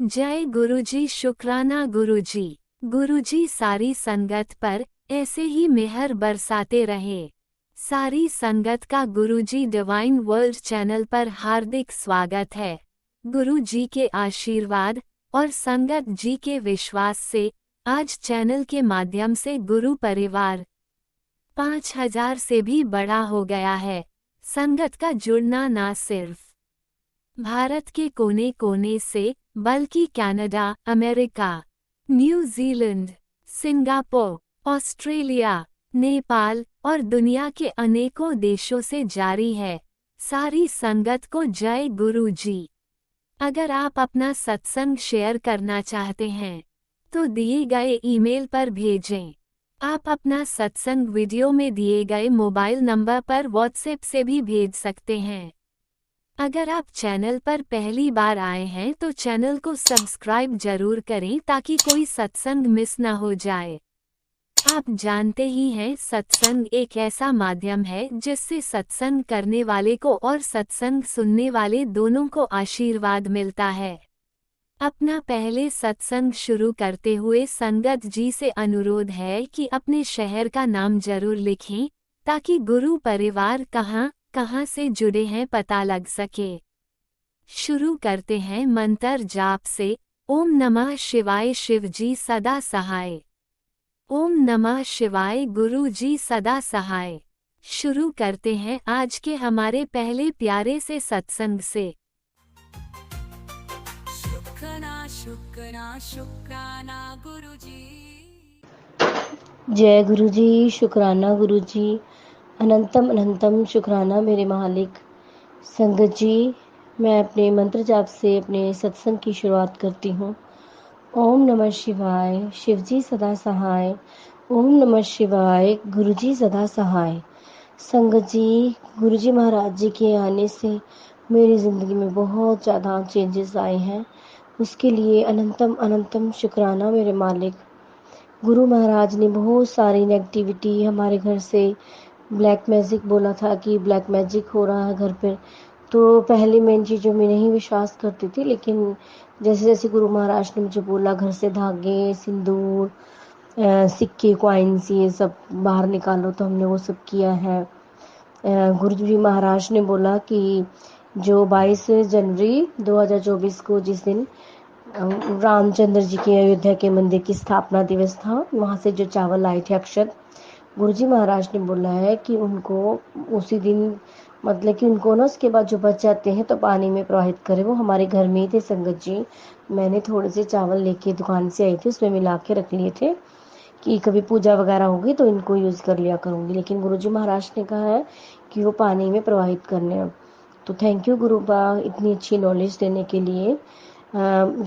जय गुरुजी। शुक्राना गुरुजी। गुरुजी सारी संगत पर ऐसे ही मेहर बरसाते रहे। सारी संगत का गुरुजी डिवाइन वर्ल्ड चैनल पर हार्दिक स्वागत है। गुरुजी के आशीर्वाद और संगत जी के विश्वास से आज चैनल के माध्यम से गुरु परिवार 5000 से भी बड़ा हो गया है। संगत का जुड़ना ना सिर्फ भारत के कोने कोने से बल्कि Canada, America, New Zealand, Singapore, Australia, Nepal और दुनिया के अनेकों देशों से जारी है। सारी संगत को जय गुरु जी। अगर आप अपना सत्संग शेयर करना चाहते हैं तो दिए गए ईमेल पर भेजें। आप अपना सत्संग वीडियो में दिए गए मोबाइल नंबर पर व्हाट्सएप से भी भेज सकते हैं। अगर आप चैनल पर पहली बार आए हैं तो चैनल को सब्सक्राइब जरूर करें ताकि कोई सत्संग मिस न हो जाए। आप जानते ही हैं सत्संग एक ऐसा माध्यम है जिससे सत्संग करने वाले को और सत्संग सुनने वाले दोनों को आशीर्वाद मिलता है। अपना पहले सत्संग शुरू करते हुए संगत जी से अनुरोध है कि अपने शहर का नाम जरूर लिखें ताकि गुरु परिवार कहाँ से जुड़े हैं पता लग सके। शुरू करते हैं मंत्र जाप से। ओम नमः शिवाय शिव जी सदा सहाय। ओम नमः शिवाय गुरु जी सदा सहाय। शुरू करते हैं आज के हमारे पहले प्यारे से सत्संग से। शुक्राना शुक्राना शुक्राना गुरुजी। जय गुरु जी। शुक्राना गुरु जी। अनंतम अनंतम शुक्राना मेरे मालिक। संगत जी, मैं अपने मंत्र जाप से अपने सत्संग की शुरुआत करती हूँ। ओम नमः शिवाय शिव जी सदा सहाय। ओम नमः शिवाय गुरु जी सदा सहाय। संगत जी, गुरु जी महाराज जी के आने से मेरी ज़िंदगी में बहुत ज़्यादा चेंजेस आए हैं। उसके लिए अनंतम अनंतम शुक्राना मेरे मालिक। गुरु महाराज ने बहुत सारी नेगेटिविटी हमारे घर से, ब्लैक मैजिक बोला था कि ब्लैक मैजिक हो रहा है घर पे। तो पहले मैं इन चीज़ों में नहीं विश्वास करती थी, लेकिन जैसे जैसे गुरु महाराज ने मुझे बोला घर से धागे, सिंदूर, सिक्के, कॉइन्स ये सब बाहर निकालो, तो हमने वो सब किया है। गुरु जी महाराज ने बोला कि जो 22 जनवरी 2024 को जिस दिन रामचंद्र जी के अयोध्या के मंदिर की स्थापना दिवस था, वहाँ से जो चावल आए थे अक्षत, गुरुजी महाराज ने बोला है कि उनको उसी दिन, मतलब कि उनको ना उसके बाद जो बच जाते हैं तो पानी में प्रवाहित करें। वो हमारे घर में ही थे संगत जी। मैंने थोड़े से चावल लेके दुकान से आई थी, उसमें मिला के रख लिए थे कि कभी पूजा वगैरह होगी तो इनको यूज़ कर लिया करूँगी। लेकिन गुरुजी महाराज ने कहा है कि वो पानी में प्रवाहित करने हैं। तो थैंक यू गुरु बा, इतनी अच्छी नॉलेज देने के लिए।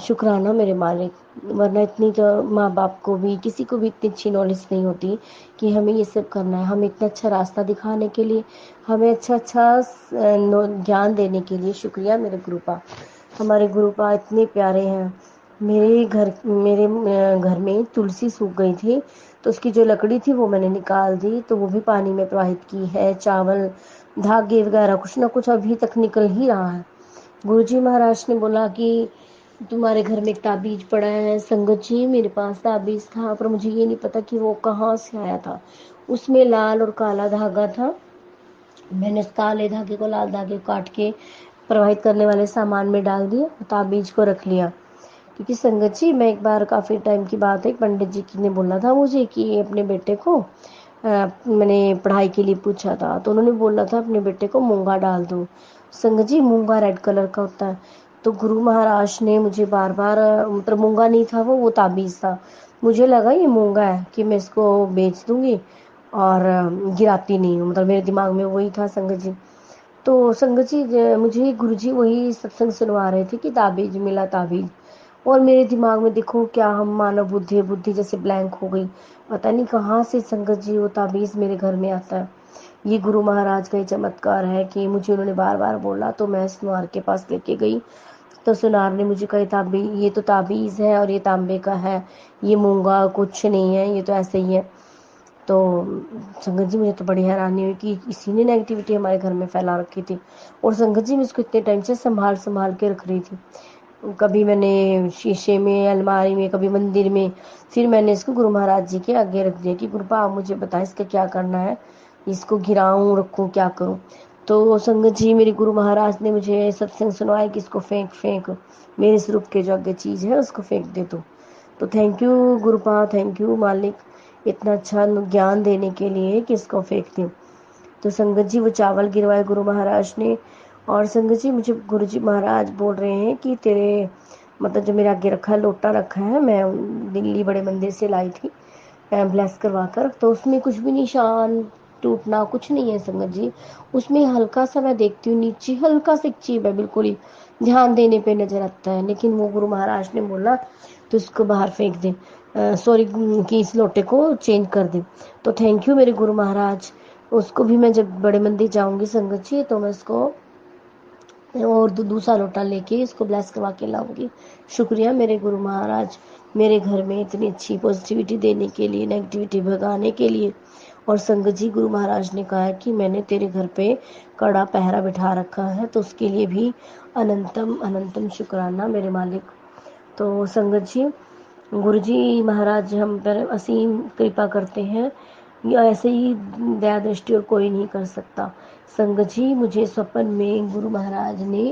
शुक्राना मेरे मालिक। वरना इतनी तो माँ बाप को भी, किसी को भी इतनी अच्छी नॉलेज नहीं होती कि हमें ये सब करना है। हमें इतना अच्छा रास्ता दिखाने के लिए, हमें अच्छा ज्ञान देने के लिए शुक्रिया मेरे गुरुपा। हमारे गुरुपा इतने प्यारे हैं। मेरे घर में तुलसी सूख गई थी, तो उसकी जो लकड़ी थी वो मैंने निकाल दी, तो वो भी पानी में प्रवाहित की है। चावल, धागे वगैरह कुछ ना कुछ अभी तक निकल ही रहा है। गुरुजी महाराज ने बोला कि तुम्हारे घर में एक ताबीज पड़ा है। संगत जी, मेरे पास ताबीज था, पर मुझे ये नहीं पता कि वो कहाँ से आया था। उसमें लाल और काला धागा था। मैंने उस काले धागे को, लाल धागे को काट के प्रवाहित करने वाले सामान में डाल दिया, ताबीज को रख लिया। क्योंकि संगत जी, मैं एक बार, काफ़ी टाइम की बात है, पंडित जी ने बोला था मुझे कि अपने बेटे को, मैंने पढ़ाई के लिए पूछा था, तो उन्होंने बोला था अपने बेटे को मूंगा डाल दो। संगत जी, मूंगा रेड कलर का होता है। तो गुरु महाराज ने मुझे बार बार, मतलब मूंगा नहीं था वो ताबीज़ था। मुझे लगा ये मूंगा है कि मैं इसको बेच दूंगी और गिराती नहीं हूँ, मतलब मेरे दिमाग में वही था संगत जी। तो संगत जी, मुझे गुरुजी वही सत्संग सुनवा रहे थे कि ताबीज मिला, ताबीज। और मेरे दिमाग में देखो क्या, हम मानव बुद्धि बुद्धि जैसे ब्लैंक हो गई। पता नहीं कहाँ से संगत जी वो ताबीज मेरे घर में आता है। ये गुरु महाराज का ही चमत्कार है कि मुझे उन्होंने बार बार बोला, तो मैं सुनार के पास लेके गई, तो सुनार ने मुझे कही, ताबीज, ये तो ताबीज़ है और ये तांबे का है, ये मूंगा कुछ नहीं है, ये तो ऐसे ही है। तो संगत जी, मुझे तो बड़ी हैरानी हुई कि इसी ने नेगेटिविटी हमारे घर में फैला रखी थी। और संगत जी, मैं इसको इतने टाइम से संभाल संभाल के रख रही थी। कभी मैंने शीशे में, अलमारी में, कभी मंदिर में। फिर मैंने इसको गुरु महाराज जी के आगे रख दिया कि गुरुपा आप मुझे बताएं इसका क्या करना है, इसको गिराऊं, रखूं, क्या करूं। तो संगत जी मेरे गुरु महाराज ने मुझे सत्संग सुनवाया कि इसको फेंक फेंक, मेरे स्वरूप के जो आगे चीज है उसको फेंक दे तो थैंक यू गुरुपा, थैंक यू मालिक, इतना अच्छा ज्ञान देने के लिए कि इसको फेंक दें। तो संगत जी वो चावल गिरवाए गुरु महाराज ने। और संगत जी मुझे गुरु जी महाराज बोल रहे हैं कि तेरे मतलब जो मेरे आगे रखा है, लोटा रखा है, मैं दिल्ली बड़े मंदिर से लाई थी ब्लेस करवा कर, तो उसमें कुछ भी निशान टूटना कुछ नहीं है संगत जी। उसमें हल्का सा मैं देखती हूँ नीचे हल्का सा चिप है, बिल्कुल ही ध्यान देने पे नजर आता है, लेकिन वो गुरु महाराज ने बोला तो इसको बाहर फेंक दे, सॉरी कि इस लोटे को चेंज कर दे। तो थैंक यू मेरे गुरु महाराज। उसको भी मैं जब बड़े मंदिर जाऊंगी संगत जी तो मैं इसको और दूसरा लोटा लेके इसको ब्लेस करवा के लाऊंगी। शुक्रिया मेरे गुरु महाराज, मेरे घर में इतनी अच्छी पॉजिटिविटी देने के लिए, नेगेटिविटी भगाने के लिए। और संगत जी गुरु महाराज ने कहा है कि मैंने तेरे घर पे कड़ा पहरा बिठा रखा है, तो उसके लिए भी अनंतम अनंतम शुक्राना मेरे मालिक। तो संगत जी गुरु जी महाराज हम पर असीम कृपा करते हैं, या ऐसे ही दया दृष्टि और कोई नहीं कर सकता। संगत जी मुझे स्वप्न में गुरु महाराज ने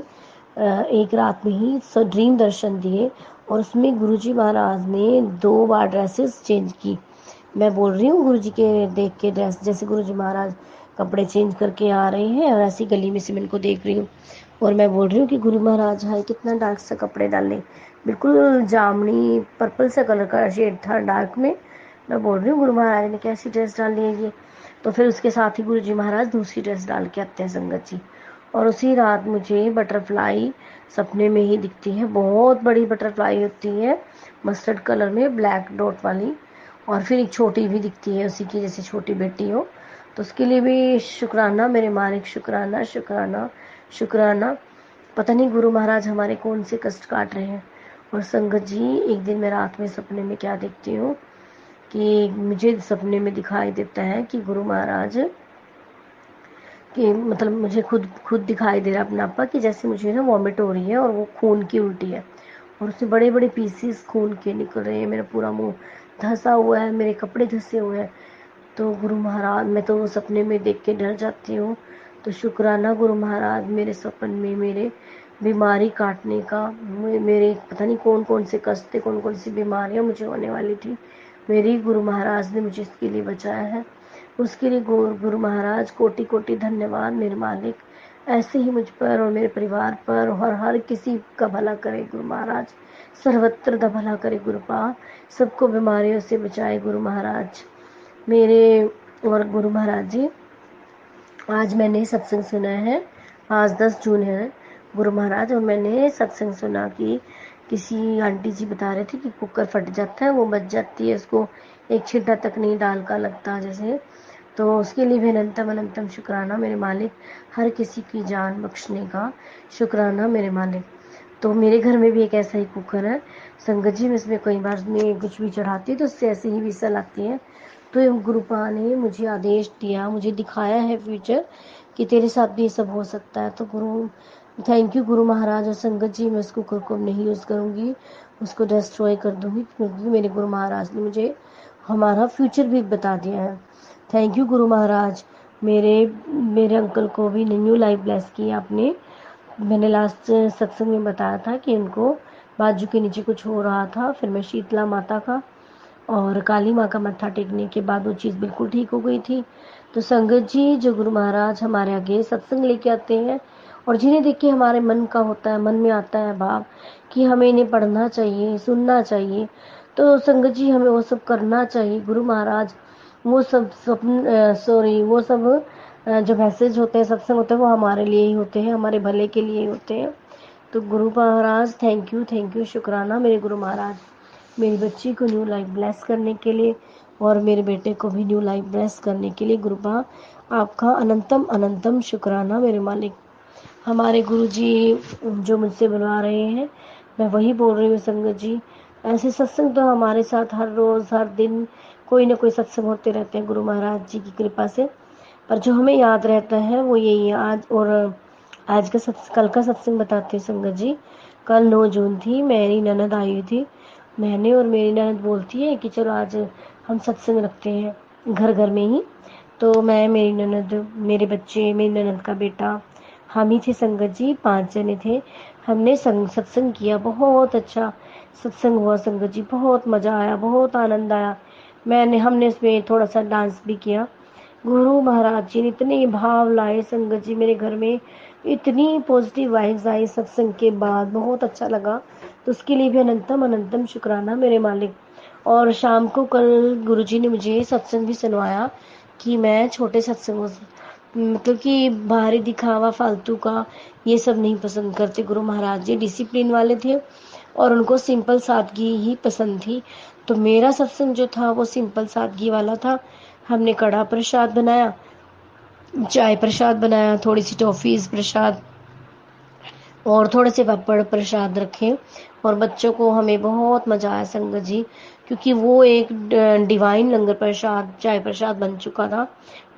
एक रात में ही ड्रीम दर्शन दिए, और उसमें गुरु जी महाराज ने 2 बार ड्रेसेस चेंज की। मैं बोल रही हूँ गुरु जी के देख के ड्रेस, जैसे गुरु जी महाराज कपड़े चेंज करके आ रहे हैं और ऐसी गली में से मैं इनको देख रही हूँ, और मैं बोल रही हूँ कि गुरु महाराज हाय कितना डार्क सा कपड़े डाले, बिल्कुल जामनी पर्पल सा कलर का शेड था डार्क में। मैं बोल रही हूँ गुरु महाराज ने कैसी ड्रेस डाली है ये। तो फिर उसके साथ ही गुरु जी महाराज दूसरी ड्रेस डाल के आते हैं संगत जी। और उसी रात मुझे बटरफ्लाई सपने में ही दिखती है, बहुत बड़ी बटरफ्लाई होती है मस्टर्ड कलर में ब्लैक डॉट वाली, और फिर एक छोटी भी दिखती है उसी की जैसे छोटी बेटी हो। तो उसके लिए भी शुक्राना मेरे मालिक, शुक्राना शुक्राना शुक्राना। पता नहीं गुरु महाराज हमारे कौन से कष्ट काट रहे हैं। और संगत जी एक दिन मैं रात में सपने में क्या देखती हूँ कि मुझे सपने में दिखाई देता है कि गुरु महाराज कि मतलब मुझे खुद खुद दिखाई दे रहा अपना आपा कि जैसे मुझे ना वॉमिट हो रही है और वो खून की उल्टी है, और उससे बड़े बड़े पीसीस खून के निकल रहे हैं, मेरा पूरा मुंह धंसा हुआ है, मेरे कपड़े धंसे हुए हैं। तो गुरु महाराज मैं तो वो सपने में देख के डर जाती हूँ। तो शुक्राना गुरु महाराज मेरे सपन में मेरे बीमारी काटने का, मेरे पता नहीं कौन कौन से कष्ट थे, कौन कौन सी बीमारियां मुझे होने वाली थी, मेरी गुरु महाराज ने मुझे इसके लिए बचाया है। उसके लिए गुरु महाराज कोटि कोटि धन्यवाद मेरे मालिक। ऐसे ही मुझ पर और मेरे परिवार पर और हर किसी का भला करे गुरु महाराज, सर्वत्र दा भला करे गुरुपा, सबको बीमारियों से बचाए गुरु महाराज मेरे। और गुरु महाराज जी आज मैंने सत्संग सुना है, आज 10 जून है गुरु महाराज, और मैंने सत्संग सुना कि किसी आंटी जी बता रहे थे कि कुकर फट जाता है, वो बच जाती है, उसको एक छिट्टा तक नहीं डाल का लगता जैसे। तो उसके लिए भी अनंतम अनंतम शुक्राना मेरे मालिक, हर किसी की जान बख्शने का शुक्राना मेरे मालिक। तो मेरे घर में भी एक ऐसा ही कुकर है संगत जी, मैं इसमें कई बार में कुछ भी चढ़ाती तो उससे ऐसे ही विसल आती है। तो गुरुपा ने मुझे आदेश दिया, मुझे दिखाया है फ्यूचर कि तेरे साथ भी ये सब हो सकता है। तो गुरु थैंक यू गुरु महाराज और संगत जी, मैं उस कुकर को नहीं यूज़ करूँगी, उसको डिस्ट्रॉय कर दूँगी, क्योंकि मेरे गुरु महाराज ने मुझे हमारा फ्यूचर भी बता दिया है। Thank you Guru Maharaj. मेरे अंकल को भी न्यू लाइफ ब्लेस की आपने। मैंने लास्ट सत्संग में बताया था कि उनको बाजू के नीचे कुछ हो रहा था, फिर मैं शीतला माता का और काली माँ का मत्था टेकने के बाद वो चीज़ बिल्कुल ठीक हो गई थी। तो संगत जी जो गुरु महाराज हमारे आगे सत्संग लेके आते हैं और जिन्हें देख के हमारे मन का होता है, मन में आता है भाव कि हमें इन्हें पढ़ना चाहिए, सुनना चाहिए, तो संगत जी हमें वो सब करना चाहिए। गुरु महाराज वो सब वो सब जो मैसेज होते हैं, सत्संग होते हैं, वो हमारे लिए ही होते हैं, हमारे भले के लिए ही होते हैं। तो गुरु महाराज थैंक यू शुक्राना मेरे गुरु महाराज, मेरी बच्ची को न्यू लाइफ ब्लेस करने के लिए और मेरे बेटे को भी न्यू लाइफ ब्लेस करने के लिए गुरुपा आपका अनंतम अनंतम शुक्राना मेरे मालिक। हमारे गुरु जी जो मुझसे बुलवा रहे हैं मैं वही बोल रही हूँ संगत जी। ऐसे सत्संग तो हमारे साथ हर रोज़ हर दिन कोई ना कोई सत्संग होते रहते हैं गुरु महाराज जी की कृपा से, पर जो हमें याद रहता है वो यही है। आज और आज का कल का सत्संग बताते हैं संगत जी। कल 9 जून थी, मेरी ननद आई हुई थी। मैंने और मेरी ननद बोलती है कि चलो आज हम सत्संग रखते हैं घर घर में ही। तो मैं, मेरी ननद, मेरे बच्चे, मेरी ननद का बेटा, हम ही थे संगत जी, 5 जने थे। हमने सत्संग किया, बहुत अच्छा सत्संग हुआ संगत जी, बहुत मज़ा आया, बहुत आनंद आया। हमने उसमें थोड़ा सा डांस भी किया। गुरु महाराज जी ने इतने भाव लाए संगत जी मेरे घर में, इतनी पॉजिटिव वाइब्स आई सत्संग के बाद, बहुत अच्छा लगा। तो उसके लिए भी अनंतम अनंतम शुक्राना मेरे मालिक। और शाम को कल गुरुजी ने मुझे सत्संग भी सुनवाया कि मैं छोटे सत्संगों से, मतलब कि बाहरी दिखावा फालतू का ये सब नहीं पसंद करते। गुरु महाराज जी डिसिप्लिन वाले थे और उनको सिंपल सादगी ही पसंद थी। तो मेरा सत्संग जो था वो सिंपल सादगी वाला था। हमने कड़ा प्रसाद बनाया, चाय प्रसाद बनाया, थोड़ी सी टॉफीज प्रसाद और थोड़े से पापड़ प्रसाद रखे। और बच्चों को, हमें बहुत मजा आया संगत जी, क्योंकि वो एक डिवाइन लंगर प्रसाद, चाय प्रसाद बन चुका था।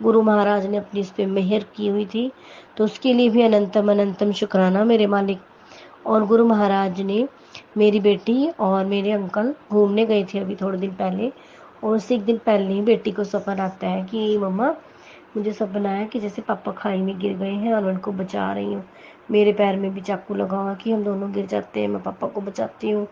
गुरु महाराज ने अपनी इस पे मेहर की हुई थी। तो उसके लिए भी अनंतम अनंतम शुक्राना मेरे मालिक। और गुरु महाराज ने, मेरी बेटी और मेरे अंकल घूमने गए थे अभी थोड़े दिन पहले, और उससे एक दिन पहले ही बेटी को सपना आता है कि मम्मा, मुझे सपना आया कि जैसे पापा खाई में गिर गए हैं और उनको बचा रही हूँ। मेरे पैर में भी चाकू लगा हुआ कि हम दोनों गिर जाते हैं, मैं पापा को बचाती हूँ।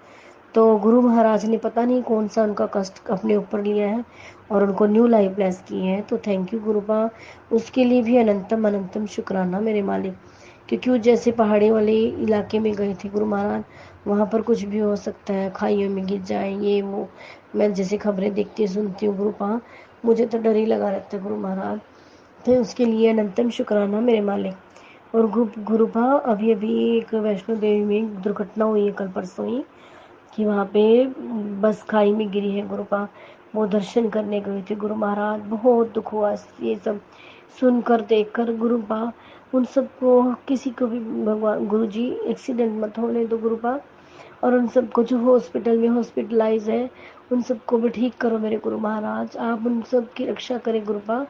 तो गुरु महाराज ने पता नहीं कौन सा उनका कष्ट अपने ऊपर लिया है और उनको न्यू लाइफ ब्लेस की है। तो थैंक यू गुरुपा, उसके लिए भी अनंतम अनंतम शुक्राना मेरे मालिक। क्योंकि वो जैसे पहाड़ी वाले इलाके में गए थे गुरु महाराज, वहाँ पर कुछ भी हो सकता है, खाइयों में गिर जाए, ये वो। मैं जैसे खबरें देखती सुनती हूँ गुरुपा, मुझे तो डर ही लगा रहता है गुरु महाराज। तो उसके लिए अनंतम शुक्राना मेरे मालिक। और गुरुपा, अभी अभी एक वैष्णो देवी में एक दुर्घटना हुई है कल परसों ही, कि वहाँ पे बस खाई में गिरी है गुरुपा। वो दर्शन करने गए थे गुरु महाराज, बहुत दुख हुआ ये सब सुनकर देखकर गुरुपा। उन सबको, किसी को भी भगवान गुरु जी एक्सीडेंट मत होने दो गुरुपा। और उन सबको जो हॉस्पिटल में हॉस्पिटलाइज है, उन सबको भी ठीक करो मेरे गुरु महाराज। आप उन सब की रक्षा करें गुरुपा।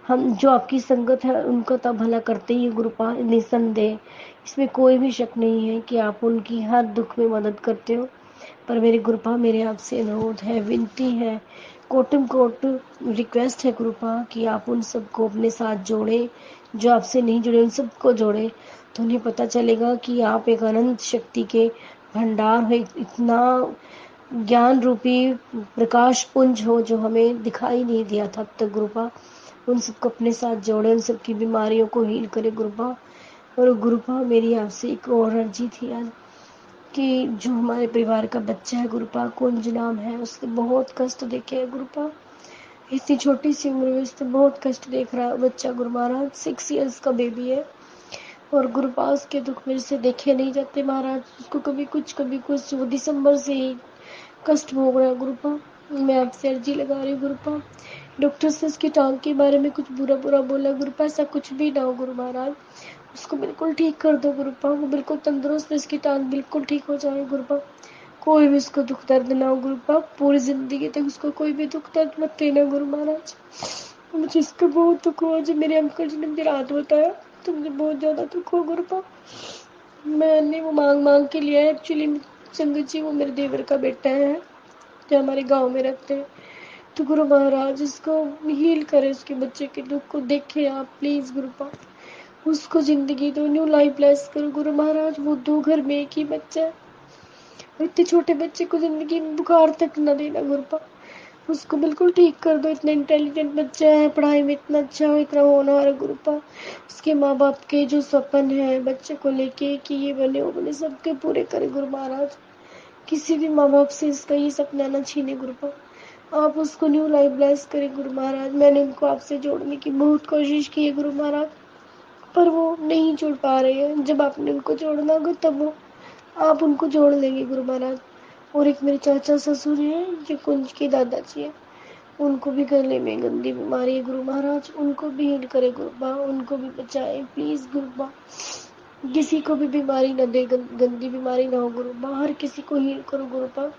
हम जो आपकी संगत है उनका तो भला करते ही गुरुपा, निसंदेह, इसमें कोई भी शक नहीं है कि आप उनकी हर दुख में मदद करते हो। पर मेरे गुरुपा, मेरे आपसे अनुरोध है, विनती है, कोटम कोट रिक्वेस्ट है गुरुपा, कि आप उन सबको अपने साथ जोड़े, जो आपसे नहीं जुड़े उन सबको जोड़े। तो उन्हें पता चलेगा कि आप एक अनंत शक्ति के भंडार हो, इतना ज्ञान रूपी प्रकाश पुंज हो जो हमें दिखाई नहीं दिया था अब तक गुरुपा। उन सबको अपने साथ जोड़े, उन सबकी बीमारियों को हील करे गुरुपा। और गुरुपा, मेरी आपसे एक और अर्जी थी आज, कि जो हमारे परिवार का बच्चा है गुरुपा, कुंज नाम है, उसने बहुत कष्ट देखे है गुरुपा। इतनी छोटी सी उम्र में उसने बहुत कष्ट देख रहा है बच्चा गुरु महाराज, 6 इयर्स का बेबी है। और गुरुपा, उसके दुख मेरे से देखे नहीं जाते महाराज, उसको कभी कुछ कभी कुछ, वो दिसंबर से ही कष्ट भोग रहा है गुरुपा। मैं आपसे अर्जी लगा रही हूँ गुरुपा, डॉक्टर्स ने उसकी टांग के बारे में कुछ बुरा बुरा बोला गुरुपा, ऐसा कुछ भी ना हो गुरु महाराज, उसको बिल्कुल ठीक कर दो गुरुपा, वो बिल्कुल तंदुरुस्त है, इसकी टांग बिल्कुल ठीक हो जाए गुरुपा। कोई भी उसको दुख दर्द ना हो गुरुपा, पूरी जिंदगी तक उसको कोई भी दुख दर्द मत देना गुरु महाराज। मुझे इसका बहुत दुख हुआ, जब मेरे अंकल जी ने मुझे रात बताया तो मुझे बहुत ज्यादा दुख हुआ गुरुपा। मैंने वो मांग मांग के लिया है एक्चुअली संगत जी, वो मेरे देवर का बेटा है जो हमारे गांव में रहते हैं। तो गुरु महाराज इसको हील करे, उसके बच्चे के दुख को देखे आप प्लीज गुरुपा, उसको जिंदगी दो, न्यू लाइफ ब्लेस करो गुरु महाराज। वो 2 घर में एक ही बच्चा है, इतने छोटे बच्चे को जिंदगी में बुखार तक न देना गुरुपा, उसको बिल्कुल ठीक कर दो। इतना इंटेलिजेंट बच्चा है, पढ़ाई में इतना अच्छा हो, इतना होनहार है गुरुपा। उसके माँ बाप के जो सपन है बच्चे को लेके कि ये बने वो बने, सबके पूरे करे गुरु महाराज। किसी भी माँ बाप से इसका ये सपना न छीने गुरुपा, आप उसको न्यू लाइफ ब्लेस करें गुरु महाराज। मैंने उनको आपसे जोड़ने की बहुत कोशिश की है गुरु महाराज, पर वो नहीं जुड़ पा रहे हैं। जब आपने उनको जोड़ना होगा तब वो, आप उनको जोड़ लेंगे गुरु महाराज। और एक मेरे चाचा ससुर हैं जो कुंज के दादाजी हैं, उनको भी गले में गंदी बीमारी है गुरु महाराज, उनको भी हील करे गुरुपा, उनको भी बचाए प्लीज गुरुपा। किसी को भी बीमारी न दे, गंदी बीमारी ना हो गुरुपा, हर किसी को हील करो गुरुपा।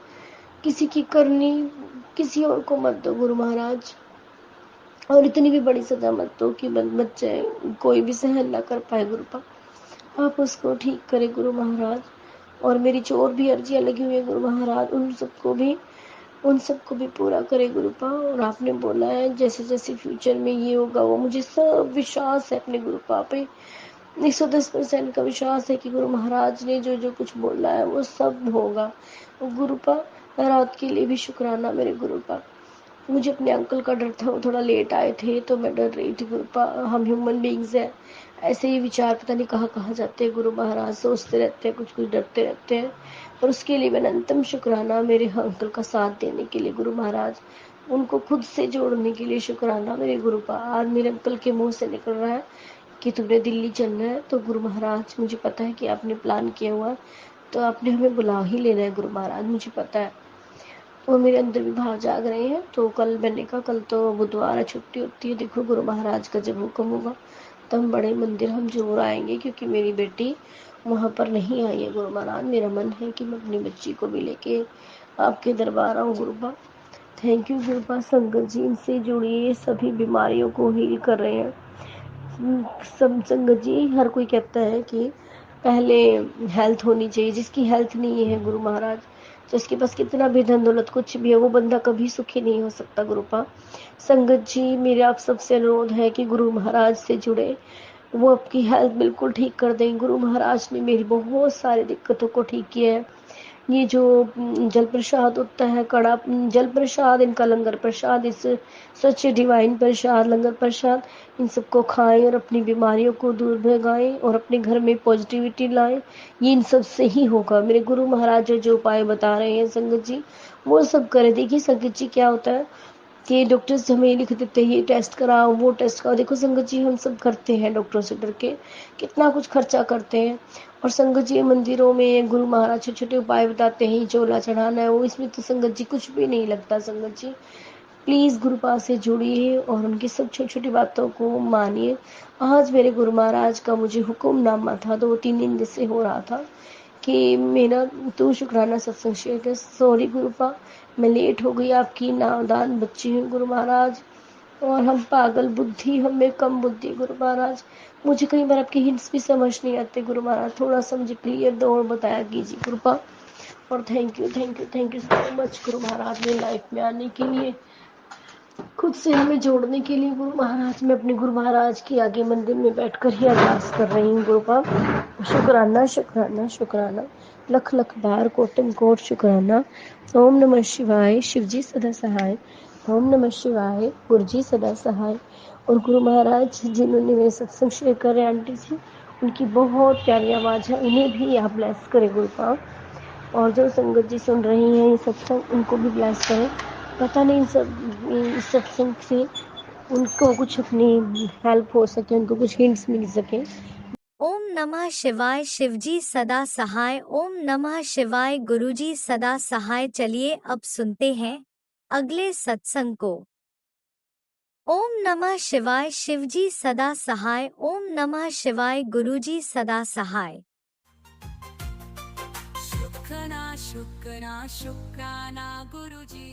किसी की करनी किसी और को मत दो गुरु महाराज, और इतनी भी बड़ी सजा मत दो कि बच्चे कोई भी सहन ना कर पाए गुरुपा। आप उसको ठीक करे गुरु महाराज। और मेरी जो और भी अर्जियाँ लगी हुई है गुरु महाराज, उन सबको भी पूरा करे गुरुपा। और आपने बोला है जैसे जैसे फ्यूचर में ये होगा वो, मुझे सब विश्वास है अपने गुरुपा पे, 110% का विश्वास है कि गुरु महाराज ने जो जो कुछ बोला है वो सब होगा। गुरुपा, रात के लिए भी शुक्राना मेरे गुरुपा। मुझे अपने अंकल का डर था, वो थोड़ा लेट आए थे तो मैं डर रही थी गुरुपा। हम ह्यूमन बींग्स हैं, ऐसे ही विचार पता नहीं कहाँ कहाँ जाते हैं गुरु महाराज, सोचते रहते हैं, कुछ कुछ डरते रहते हैं। और उसके लिए मैंने अंतिम शुक्राना मेरे अंकल का साथ देने के लिए गुरु महाराज, उनको खुद से जोड़ने के लिए शुक्राना मेरे गुरुपा। आज मेरे अंकल के मुंह से निकल रहा है कि तुमने दिल्ली चलना है, तो गुरु महाराज मुझे पता है कि आपने प्लान किया हुआ है, तो आपने हमें बुला ही लेना है गुरु महाराज, मुझे पता है। और मेरे अंदर भी भाव जाग रहे हैं। तो कल मैंने कहा कल तो बुधवार है, छुट्टी होती है, देखो गुरु महाराज का जब हुक्म होगा तब बड़े मंदिर हम जरूर आएंगे, क्योंकि मेरी बेटी वहाँ पर नहीं आई है गुरु महाराज। मेरा मन है कि मैं अपनी बच्ची को भी लेके आपके दरबार आऊँ गुरुपा। Thank you गुरुपा। संगत जी इनसे जुड़िए, सभी बीमारियों को हील कर रहे हैं। सब संगत जी, हर कोई कहता है कि पहले हेल्थ होनी चाहिए, जिसकी हेल्थ नहीं है गुरु महाराज, जिसके पास कितना भी धन दौलत कुछ भी है, वो बंदा कभी सुखी नहीं हो सकता गुरुपा। संगत जी, मेरा आप सबसे अनुरोध है कि गुरु महाराज से जुड़े, वो आपकी हेल्थ बिल्कुल ठीक कर देंगे। गुरु महाराज ने मेरी बहुत सारी दिक्कतों को ठीक किया है। ये जो जल प्रसाद होता है, कड़ा जल प्रसाद, इनका लंगर प्रसाद, इस सच्चे डिवाइन प्रसाद, लंगर प्रसाद, इन सबको खाएं और अपनी बीमारियों को दूर भगाएं और अपने घर में पॉजिटिविटी लाएं। ये इन सब से ही होगा। मेरे गुरु महाराज जो उपाय बता रहे हैं संगत जी, वो सब करें। देखिए संगत जी, क्या होता है कि डॉक्टर्स हमें लिख देते हैं ये टेस्ट कराओ, वो टेस्ट कराओ। देखो संगत जी, हम सब करते हैं डॉक्टरों से डर के, कितना कुछ खर्चा करते हैं। और संगत जी, मंदिरों में गुरु महाराज छोटे छोटे उपाय बताते हैं, चोला चढ़ाना है वो, इसमें तो संगत जी कुछ भी नहीं लगता। संगत जी प्लीज गुरुपा से जुड़िए और उनकी सब छोटी छोटी बातों को मानिए। आज मेरे गुरु महाराज का मुझे हुक्मनामा था, 2-3 दिन से हो रहा था कि मेरा तू शुक्राना सत्संग शेयर कर। सॉरी गुरुपा, मैं लेट हो गई, आपकी नादान बच्ची हूँ गुरु महाराज, और हम पागल बुद्धि, हमें कम बुद्धि गुरु महाराज। मुझे कई बार आपके हिंट्स भी समझ नहीं आते गुरु महाराज, थोड़ा सा मुझे क्लियर दो और बताया कीजिए कृपा। और thank you thank you thank you so much Guru Maharaj, मेरी लाइफ में आने के लिए, खुद से हमें जोड़ने के लिए गुरु महाराज। मैं अपने गुरु महाराज के आगे मंदिर में बैठकर ही अरदास कर रही हूँ गुरुपा। शुक्राना शुक्राना शुक्राना, लख लख बार कोटन कोट शुक्राना। ओम नमः शिवाय, शिवजी सदा सहाय। ओम नमः शिवाय, गुरुजी सदा सहाय। और गुरु महाराज जिन्होंने मेरे सत्संग शेयर कर रहे हैं आंटी जी, उनकी बहुत प्यारी आवाज़ है, उन्हें भी आप ब्लेस करें गुरुपा। और जो संगत जी सुन रही हैं ये सत्संग, उनको भी ब्लेस करें। पता नहीं इस सत्संग से उनको कुछ अपनी हेल्प हो सके, उनको कुछ हिंट्स मिल सके। ओम नमः शिवाय, शिवजी सदा सहाय। ओम नमः शिवाय, गुरुजी सदा सहाय। चलिए अब सुनते हैं अगले सत्संग को। ओम नमः शिवाय, शिवजी सदा सहाय। ओम नमः शिवाय, गुरुजी सदा सहाय। शुक्राना गुरुजी।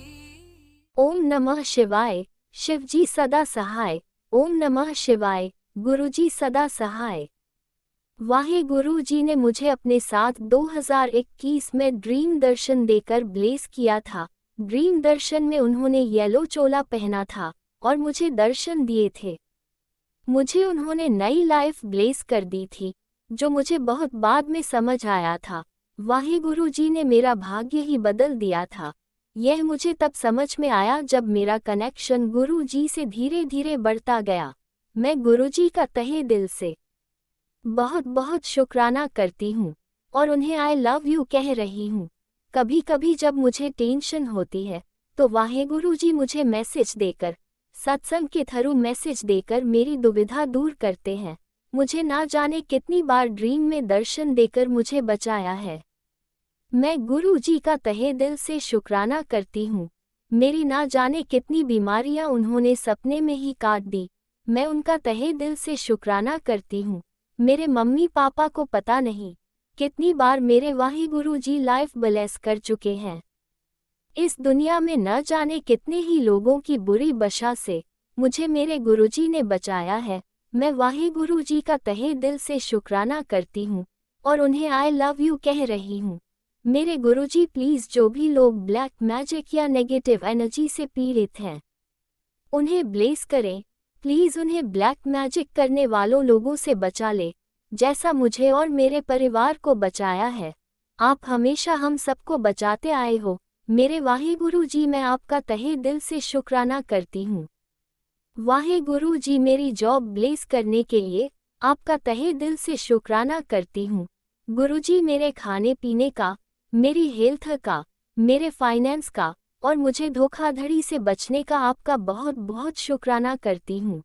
ओम नमः शिवाय, शिवजी सदा सहाय। ओम नमः शिवाय, गुरुजी सदा सहाय। वाहे गुरु जी ने मुझे अपने साथ 2021 में ड्रीम दर्शन देकर ब्लेस किया था। ड्रीम दर्शन में उन्होंने येलो चोला पहना था और मुझे दर्शन दिए थे। मुझे उन्होंने नई लाइफ ब्लेस कर दी थी, जो मुझे बहुत बाद में समझ आया था। वाहे गुरु जी ने मेरा भाग्य ही बदल दिया था। यह मुझे तब समझ में आया जब मेरा कनेक्शन गुरु जी से धीरे धीरे बढ़ता गया। मैं गुरु जी का तहे दिल से बहुत बहुत शुक्राना करती हूँ और उन्हें आई लव यू कह रही हूँ। कभी कभी जब मुझे टेंशन होती है तो वाहेगुरु जी मुझे मैसेज देकर, सत्संग के थ्रू मैसेज देकर मेरी दुविधा दूर करते हैं। मुझे ना जाने कितनी बार ड्रीम में दर्शन देकर मुझे बचाया है। मैं गुरु जी का तहे दिल से शुक्राना करती हूँ। मेरी ना जाने कितनी बीमारियाँ उन्होंने सपने में ही काट दी। मैं उनका तहे दिल से शुक्राना करती हूँ। मेरे मम्मी पापा को पता नहीं कितनी बार मेरे वाहिगुरु जी लाइफ ब्लेस कर चुके हैं। इस दुनिया में न जाने कितने ही लोगों की बुरी बशा से मुझे मेरे गुरुजी ने बचाया है। मैं वाहिगुरु जी का तहे दिल से शुक्राना करती हूँ। और उन्हें आई लव यू कह रही हूँ। मेरे गुरुजी प्लीज जो भी लोग ब्लैक मैजिक या नेगेटिव एनर्जी से पीड़ित हैं, उन्हें ब्लेस करें। प्लीज उन्हें ब्लैक मैजिक करने वालों लोगों से बचा ले, जैसा मुझे और मेरे परिवार को बचाया है। आप हमेशा हम सबको बचाते आए हो। मेरे वाहे गुरु जी, मैं आपका तहे दिल से शुक्राना करती हूँ। वाहे गुरु जी, मेरी जॉब ब्लेस करने के लिए आपका तहे दिल से शुक्राना करती हूँ। गुरु जी, मेरे खाने पीने का, मेरी हेल्थ का, मेरे फाइनेंस का और मुझे धोखाधड़ी से बचने का आपका बहुत बहुत शुक्राना करती हूँ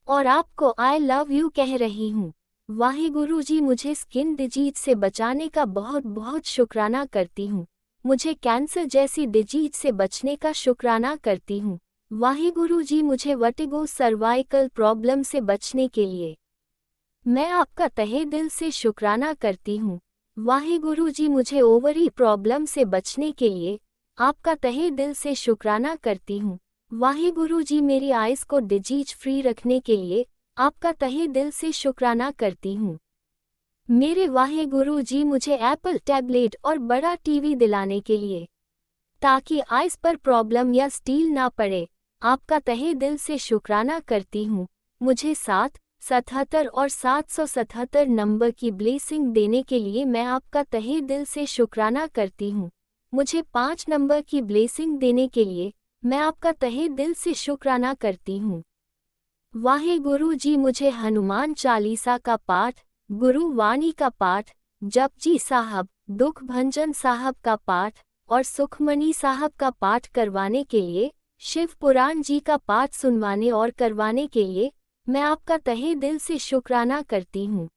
और आपको आई लव यू कह रही हूँ। वाहे गुरु जी, मुझे स्किन डिजीज से बचाने का बहुत बहुत शुक्राना करती हूँ। मुझे कैंसर जैसी डिजीज से बचने का शुक्राना करती हूँ। वाहे गुरु जी, मुझे वर्टिगो सर्वाइकल प्रॉब्लम से बचने के लिए मैं आपका तहे दिल से शुक्राना करती हूँ। वाहे गुरु जी, मुझे ओवरी प्रॉब्लम से बचने के लिए आपका तहे दिल से शुक्राना करती हूँ। वाहे गुरु जी, मेरी आइज को डिजीज फ्री रखने के लिए आपका तहे दिल से शुक्राना करती हूँ। मेरे वाहे गुरु जी, मुझे एप्पल टैबलेट और बड़ा टीवी दिलाने के लिए, ताकि आइज पर प्रॉब्लम या स्टील ना पड़े, आपका तहे दिल से शुक्राना करती हूँ। मुझे 777 और 777 नंबर की ब्लेसिंग देने के लिए मैं आपका तहे दिल से शुक्राना करती हूँ। मुझे 5 नंबर की ब्लेसिंग देने के लिए मैं आपका तहे दिल से शुक्राना करती हूँ। वाहे गुरु जी, मुझे हनुमान चालीसा का पाठ, गुरु वाणी का पाठ, जपजी साहब, दुख भंजन साहब का पाठ और सुखमणि साहब का पाठ करवाने के लिए, शिव पुराण जी का पाठ सुनवाने और करवाने के लिए मैं आपका तहे दिल से शुक्राना करती हूँ।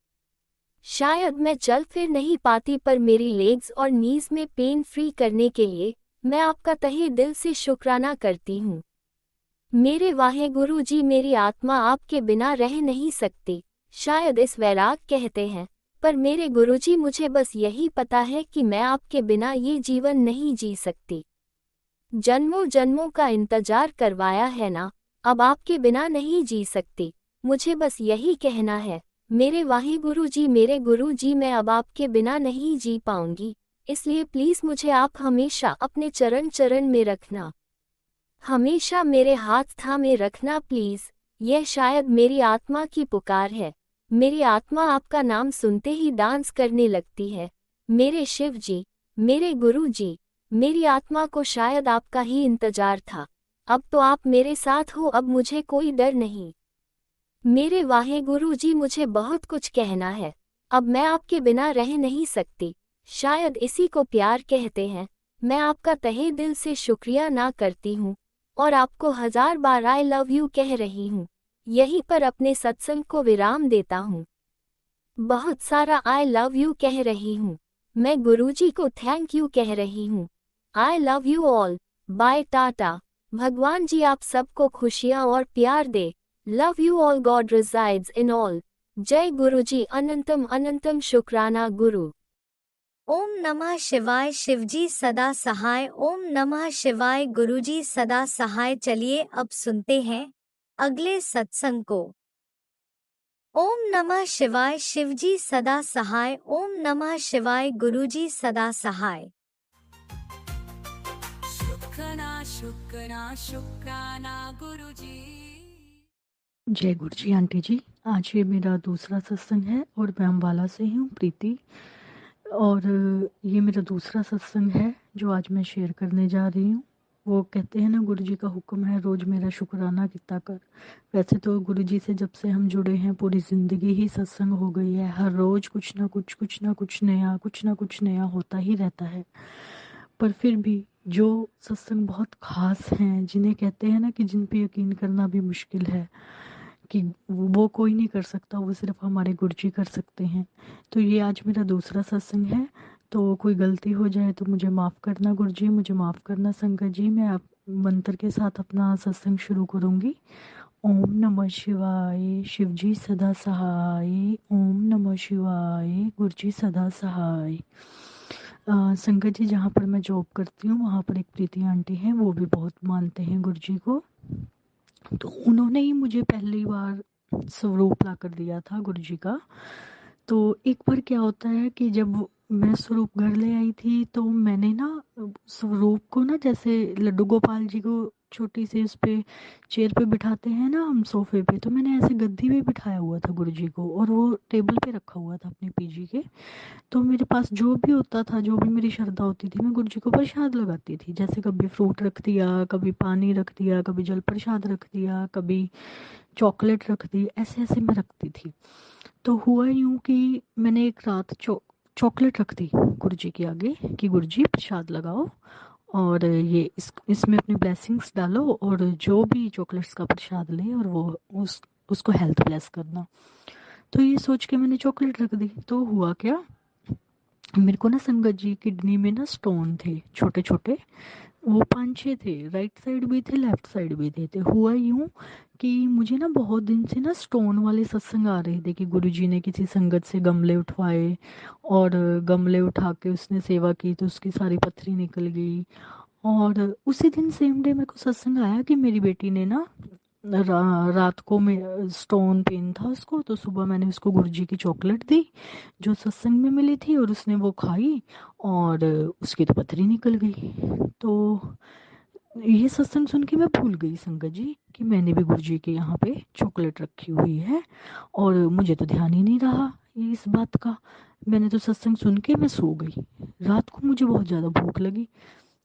शायद मैं चल फिर नहीं पाती, पर मेरी लेग्स और नीज में पेन फ्री करने के लिए मैं आपका तहे दिल से शुक्राना करती हूँ। मेरे वाहे गुरु जी, मेरी आत्मा आपके बिना रह नहीं सकती। शायद इस वैराग कहते हैं, पर मेरे गुरुजी, मुझे बस यही पता है कि मैं आपके बिना ये जीवन नहीं जी सकती। जन्मों जन्मों का इंतजार करवाया है ना, अब आपके बिना नहीं जी सकती। मुझे बस यही कहना है, मेरे वाहे गुरु जी, मेरे गुरु जी, मैं अब आपके बिना नहीं जी पाऊंगी, इसलिए प्लीज मुझे आप हमेशा अपने चरण चरण में रखना, हमेशा मेरे हाथ थामे रखना प्लीज। यह शायद मेरी आत्मा की पुकार है। मेरी आत्मा आपका नाम सुनते ही डांस करने लगती है। मेरे शिव जी, मेरे गुरु जी, मेरी आत्मा को शायद आपका ही इंतजार था। अब तो आप मेरे साथ हो, अब मुझे कोई डर नहीं। मेरे वाहे गुरु जी, मुझे बहुत कुछ कहना है, अब मैं आपके बिना रह नहीं सकती। शायद इसी को प्यार कहते हैं। मैं आपका तहे दिल से शुक्रिया ना करती हूँ और आपको 1000 बार आई लव यू कह रही हूँ। यहीं पर अपने सत्संग को विराम देता हूँ। बहुत सारा आई लव यू कह रही हूँ। मैं गुरुजी को थैंक यू कह रही हूँ। I love you all. Bye tata. भगवान जी आप सबको खुशियाँ और प्यार दे। Love you all. God resides in all. जय गुरुजी। अनंतम अनंतम शुक्राना गुरु। ओम नमः शिवाय। शिवजी सदा सहाय। ओम नमः शिवाय। गुरुजी सदा सहाय। चलिए अब सुनते हैं अगले सत्संग को। ओम नमः शिवाय। शिवजी सदा सहाय। ओम नमः शिवाय। गुरुजी सदा सहाय। शुक्राना शुक्राना शुक्राना गुरुजी। जय गुरुजी आंटी जी। आज ये मेरा दूसरा सत्संग है और मैं अम्बाला से हूँ, प्रीति। और ये मेरा दूसरा सत्संग है जो आज मैं शेयर करने जा रही हूँ। वो कहते हैं ना, गुरुजी का हुक्म है रोज़ मेरा शुक्राना कितना कर। वैसे तो गुरुजी से जब से हम जुड़े हैं पूरी ज़िंदगी ही सत्संग हो गई है। हर रोज़ कुछ ना कुछ नया होता ही रहता है। पर फिर भी जो सत्संग बहुत ख़ास हैं, जिन्हें कहते हैं ना कि जिन पे यकीन करना भी मुश्किल है कि वो कोई नहीं कर सकता, वो सिर्फ हमारे गुरुजी कर सकते हैं। तो ये आज मेरा दूसरा सत्संग है। तो कोई गलती हो जाए तो मुझे माफ़ करना गुरुजी, मुझे माफ़ करना संगत जी। मैं आप मंत्र के साथ अपना सत्संग शुरू करूँगी। ओम नमः शिवाय। शिवजी सदा सहाय। ओम नमः शिवाय। गुरुजी सदा सहाय। संगत जी, जहाँ पर मैं जॉब करती हूँ वहाँ पर एक प्रीति आंटी हैं, वो भी बहुत मानते हैं गुरुजी को। तो उन्होंने ही मुझे पहली बार स्वरूप ला कर दिया था गुरुजी का। तो एक बार क्या होता है कि जब मैं स्वरूप घर ले आई थी तो मैंने ना स्वरूप को ना, जैसे लड्डू गोपाल जी को छोटी सी उस पे चेयर पे बिठाते हैं ना हम सोफे पे, तो मैंने ऐसे गद्दी पे बिठाया हुआ था गुरु जी को, और वो टेबल पे रखा हुआ था अपने पीजी के। तो मेरे पास जो भी होता था, जो भी मेरी श्रद्धा होती थी, मैं गुरु जी को प्रसाद लगाती थी। जैसे कभी फ्रूट रख दिया, कभी पानी रख दिया, कभी जल प्रसाद रख दिया, कभी चॉकलेट रख दी, ऐसे ऐसे मैं रखती थी। तो हुआ यूं कि मैंने एक रात चॉकलेट रख दी गुरु जी के आगे कि गुरु जी प्रसाद लगाओ, और ये इसमें अपनी ब्लेसिंग्स डालो, और जो भी चॉकलेट्स का प्रसाद ले और वो उसको हेल्थ ब्लेस करना। तो ये सोच के मैंने चॉकलेट रख दी। तो हुआ क्या, मेरे को ना संगत जी किडनी में ना स्टोन थे छोटे छोटे, वो 5-6 थे, राइट साइड भी थे, लेफ्ट साइड भी थे। हुआ यूं कि मुझे ना बहुत दिन से ना स्टोन वाले सत्संग आ रहे थे कि गुरुजी ने किसी संगत से गमले उठवाए, और गमले उठा के उसने सेवा की तो उसकी सारी पथरी निकल गई। और उसी दिन सेम डे मेरे को सत्संग आया कि मेरी बेटी ने ना रात को में स्टोन पेन था उसको, तो सुबह मैंने उसको गुरुजी की चॉकलेट दी जो सत्संग में मिली थी, और उसने वो खाई, और उसकी तो पथरी निकल गई। तो ये सत्संग सुन के मैं भूल गई संगत जी कि मैंने भी गुरुजी के यहाँ पे चॉकलेट रखी हुई है, और मुझे तो ध्यान ही नहीं रहा ये इस बात का। मैंने तो सत्संग सुन के मैं सो गई। रात को मुझे बहुत ज़्यादा भूख लगी,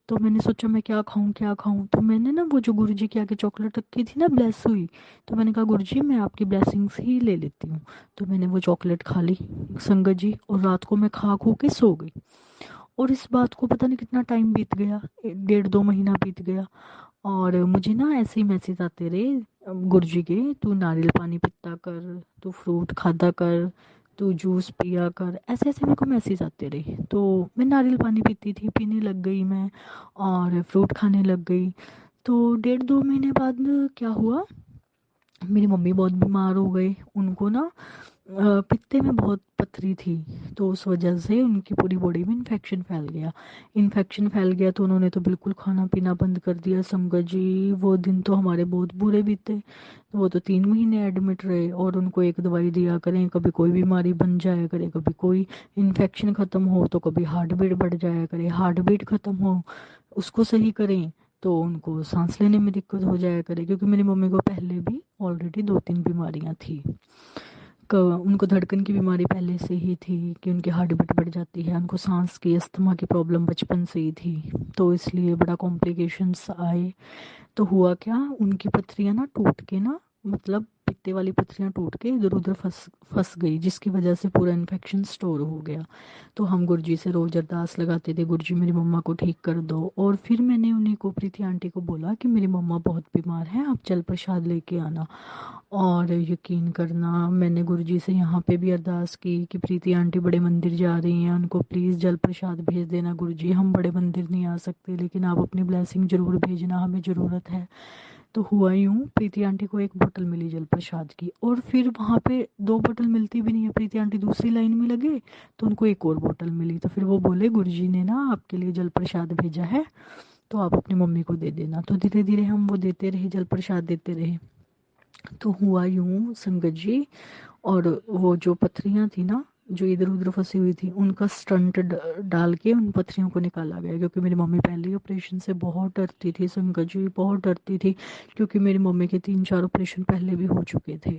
तो मैंने सोचा मैं क्या खाऊं क्या खाऊं, तो मैंने ना वो जो गुरुजी के आगे चॉकलेट रखी थी ना ब्लेस हुई, तो मैंने कहा गुरुजी मैं आपकी ब्लेसिंग्स ही ले लेती हूँ। तो मैंने वो चॉकलेट खा ली संगत जी, और रात को मैं खा खू के सो गई। और इस बात को पता नहीं कितना टाइम बीत गया, 1.5-2 महीना बीत गया, और मुझे ना ऐसे ही मैसेज आते रहे गुरुजी के, तू नारियल पानी पिता कर, तू फ्रूट खाता कर, तू जूस पिया कर, ऐसे ऐसे मेरे को मैसेज आते रहे। तो मैं नारियल पानी पीती थी, पीने लग गई मैं, और फ्रूट खाने लग गई। तो 1.5-2 महीने बाद क्या हुआ, मेरी मम्मी बहुत बीमार हो गए। उनको ना पित्ते में बहुत पथरी थी, तो उस वजह से उनकी पूरी बॉडी में इन्फेक्शन फैल गया। तो उन्होंने तो बिल्कुल खाना पीना बंद कर दिया संगत जी। वो दिन तो हमारे बहुत बुरे बीते। वो तो 3 महीने एडमिट रहे, और उनको एक दवाई दिया करें, कभी कोई बीमारी बन जाया करे, कभी कोई इन्फेक्शन ख़त्म हो तो कभी हार्ट बीट बढ़ जाया करे, हार्ट बीट ख़त्म हो उसको सही करें तो उनको सांस लेने में दिक्कत हो जाया करे। क्योंकि मेरी मम्मी को पहले भी ऑलरेडी 2-3 बीमारियां थी। उनको धड़कन की बीमारी पहले से ही थी कि उनकी हार्ट बीट बढ़ जाती है, उनको सांस की अस्थमा की प्रॉब्लम बचपन से ही थी, तो इसलिए बड़ा कॉम्प्लिकेशंस आए। तो हुआ क्या, उनकी पथरियाँ ना टूट के ना, मतलब पित्ते वाली पथरियाँ टूट के इधर उधर फंस फंस गई, जिसकी वजह से पूरा इन्फेक्शन स्टोर हो गया। तो हम गुरुजी से रोज अरदास लगाते थे, गुरुजी मेरी मम्मा को ठीक कर दो। और फिर मैंने उन्हीं को, प्रीति आंटी को बोला कि मेरी मम्मा बहुत बीमार है, आप जल प्रसाद लेके आना। और यकीन करना, मैंने गुरुजी से यहाँ पे भी अरदास की कि प्रीति आंटी बड़े मंदिर जा रही हैं, उनको प्लीज़ जल प्रसाद भेज देना गुरुजी, हम बड़े मंदिर नहीं आ सकते लेकिन आप अपनी ब्लेसिंग ज़रूर भेजना, हमें ज़रूरत है। तो हुआ यूं, प्रीति आंटी को 1 बोतल मिली जल प्रसाद की, और फिर वहाँ पे 2 बोतल मिलती भी नहीं है, प्रीति आंटी दूसरी लाइन में लगे तो उनको एक और बोतल मिली। तो फिर वो बोले गुरुजी ने ना आपके लिए जल प्रसाद भेजा है, तो आप अपनी मम्मी को दे देना। तो धीरे धीरे हम वो देते रहे, जल प्रसाद देते रहे। तो हुआ यूं संगत जी, और वो जो पथरियाँ थी ना जो इधर उधर फंसी हुई थी, उनका स्टंट डाल के उन पथरियों को निकाला गया। क्योंकि मेरी मम्मी पहले ही ऑपरेशन से बहुत डरती थी संगत जी, बहुत डरती थी, क्योंकि मेरी मम्मी के 3-4 ऑपरेशन पहले भी हो चुके थे।